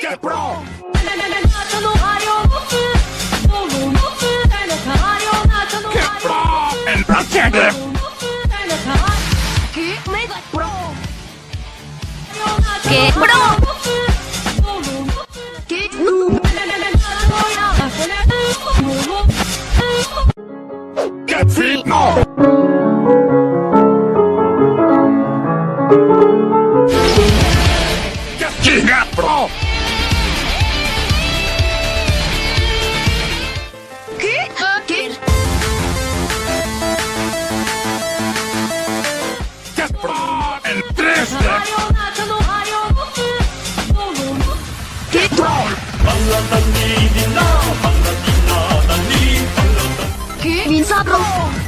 Get Pro! Get Pro! And protect them! Get Pro! Get Fit now! Get Pro! Get Pro! And tres steps! Get Pro! Minsa Pro!